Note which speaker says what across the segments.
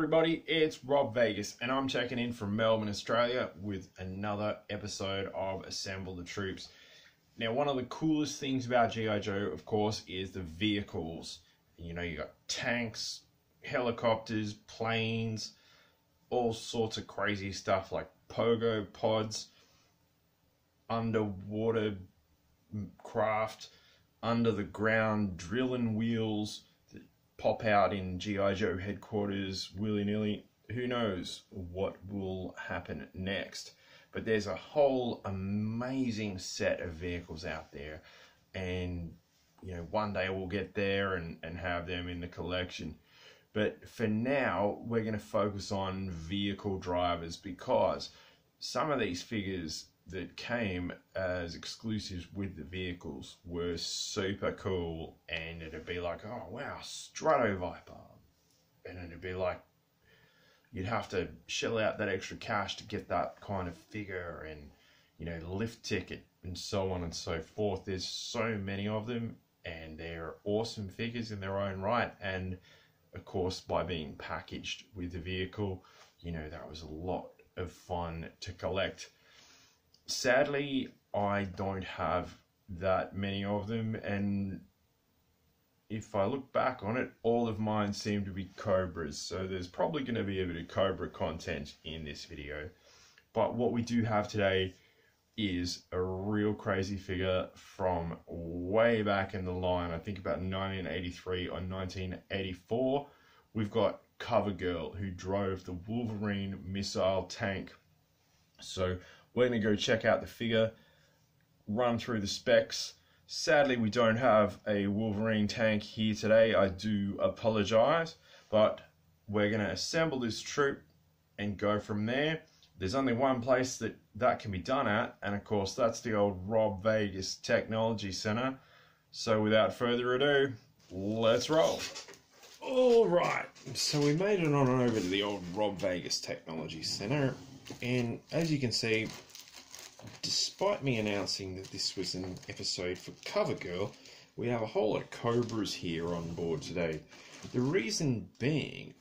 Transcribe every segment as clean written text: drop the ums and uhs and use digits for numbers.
Speaker 1: everybody, it's Rob Vegas and I'm checking in from Melbourne, Australia with another episode of Assemble the Troops. Now, one of the coolest things about GIJoe, of course, is the vehicles. You know, you got tanks, helicopters, planes, all sorts of crazy stuff like pogo pods, underwater craft, under the ground drilling wheels, pop out in GIJoe headquarters willy-nilly. Who knows what will happen next? But there's a whole amazing set of vehicles out there, and you know, one day we'll get there and have them in the collection. But for now, we're going to focus on vehicle drivers, because some of these figures that came as exclusives with the vehicles were super cool, and it'd be like, oh wow, Strato Viper, and it'd be like you'd have to shell out that extra cash to get that kind of figure, and you know, lift ticket and so on and so forth. There's so many of them, and they're awesome figures in their own right, and of course by being packaged with the vehicle, you know, that was a lot of fun to collect. Sadly, I don't have that many of them, and if I look back on it, all of mine seem to be Cobras, so there's probably going to be a bit of Cobra content in this video. But what we do have today is a real crazy figure from way back in the line, I think about 1983 or 1984. We've got CoverGirl, who drove the Wolverine missile tank. So we're going to go check out the figure, run through the specs. Sadly, we don't have a Wolverine tank here today. I do apologize, but we're going to assemble this troop and go from there. There's only one place that can be done at, and of course that's the old Rob Vegas Technology Center. So without further ado, let's roll. All right, so we made it on over to the old Rob Vegas Technology Center, and as you can see, despite me announcing that this was an episode for CoverGirl, we have a whole lot of Cobras here on board today. The reason being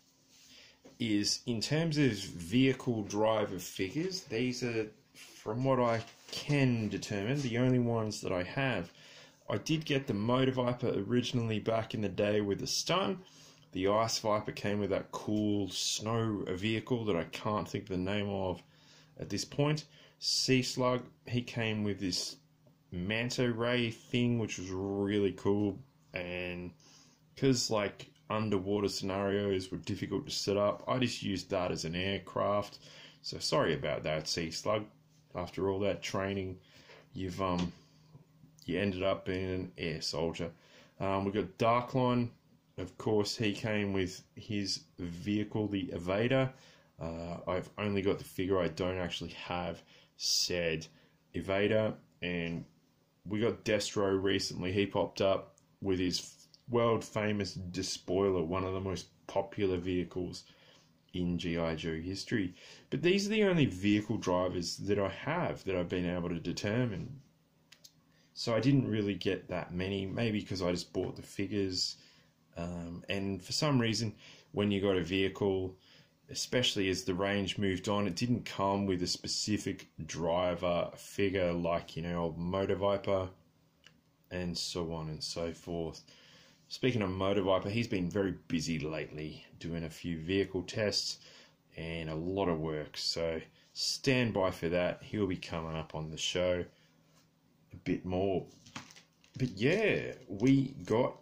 Speaker 1: is, in terms of vehicle driver figures, these are, from what I can determine, the only ones that I have. I did get the Motor Viper originally back in the day with the stun. The Ice Viper came with that cool snow vehicle that I can't think of the name of at this point. Sea Slug, he came with this manta ray thing, which was really cool, and because like underwater scenarios were difficult to set up, I just used that as an aircraft. So sorry about that, Sea Slug. After all that training, you ended up being an air soldier. We've got Darkline. Of course, he came with his vehicle, the Evader. I've only got the figure, I don't actually have said Evader. And we got Destro recently. He popped up with his world famous Despoiler, one of the most popular vehicles in GIJoe history. But these are the only vehicle drivers that I have that I've been able to determine. So I didn't really get that many, maybe because I just bought the figures. And for some reason, when you got a vehicle, especially as the range moved on, it didn't come with a specific driver figure like, you know, old Motor Viper and so on and so forth. Speaking of Motor Viper, he's been very busy lately doing a few vehicle tests and a lot of work, so stand by for that. He'll be coming up on the show a bit more. But yeah, we got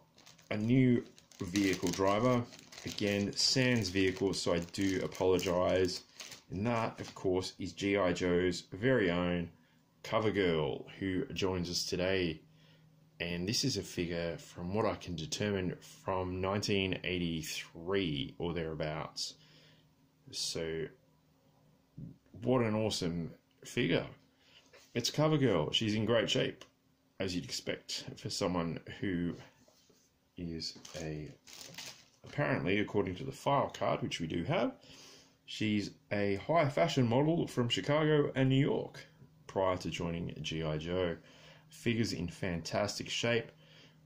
Speaker 1: a new vehicle driver. Again, sans vehicle, so I do apologise. And that, of course, is GIJoe's very own CoverGirl, who joins us today. And this is a figure, from what I can determine, from 1983 or thereabouts. So, what an awesome figure. It's CoverGirl. She's in great shape, as you'd expect for someone who is apparently, according to the file card, which we do have, she's a high fashion model from Chicago and New York prior to joining GIJoe. Figures in fantastic shape.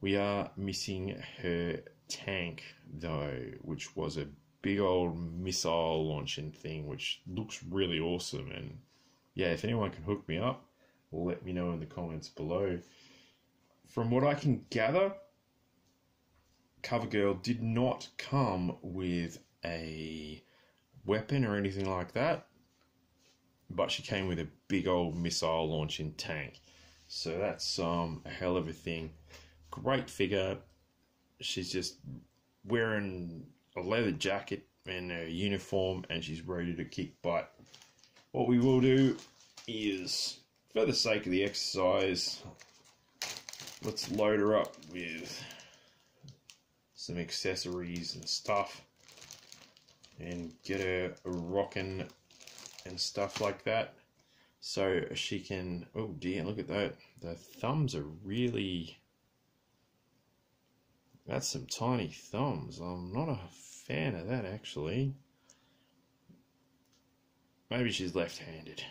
Speaker 1: We are missing her tank though, which was a big old missile launching thing, which looks really awesome. And yeah, if anyone can hook me up, let me know in the comments below. From what I can gather, CoverGirl did not come with a weapon or anything like that, but she came with a big old missile launching tank. So that's a hell of a thing. Great figure. She's just wearing a leather jacket and a uniform, and she's ready to kick butt. What we will do is, for the sake of the exercise, let's load her up with some accessories and stuff and get her rocking and stuff like that, so she can, oh dear, look at that, the thumbs are really, that's some tiny thumbs. I'm not a fan of that, actually. Maybe she's left-handed.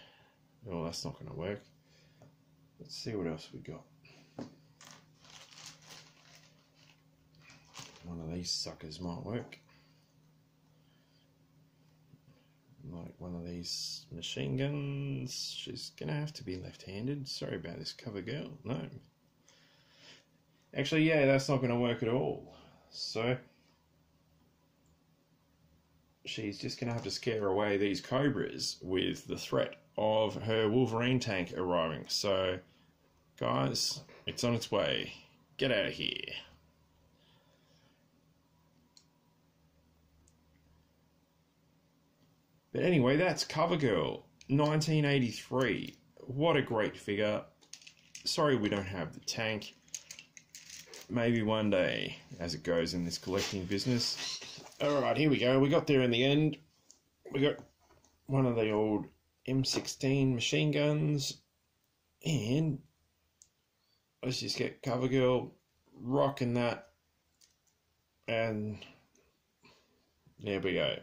Speaker 1: Oh, that's not going to work. Let's see what else we got. One of these suckers might work. Like one of these machine guns. She's going to have to be left-handed. Sorry about this, CoverGirl. No. Actually, yeah, that's not going to work at all. So she's just going to have to scare away these cobras with the threat of her Wolverine tank arriving. So, guys, it's on its way. Get out of here. But anyway, that's CoverGirl, 1983. What a great figure. Sorry we don't have the tank. Maybe one day, as it goes in this collecting business. Alright, here we go. We got there in the end. We got one of the old M16 machine guns. And let's just get CoverGirl rocking that. And there we go.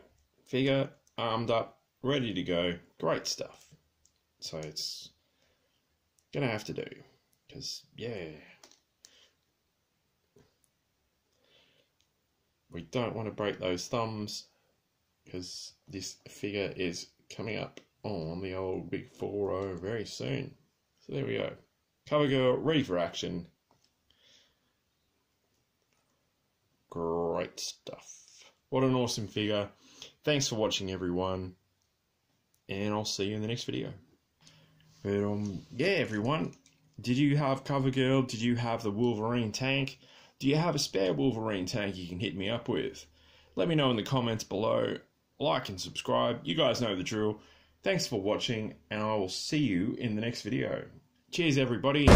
Speaker 1: Figure armed up, ready to go. Great stuff. So it's gonna have to do, because yeah, we don't want to break those thumbs, because this figure is coming up on the old big 4-0 very soon. So there we go. CoverGirl ready for action. Great stuff. What an awesome figure. Thanks for watching, everyone, and I'll see you in the next video. But yeah, everyone, did you have CoverGirl? Did you have the Wolverine tank? Do you have a spare Wolverine tank you can hit me up with? Let me know in the comments below. Like and subscribe. You guys know the drill. Thanks for watching, and I will see you in the next video. Cheers, everybody.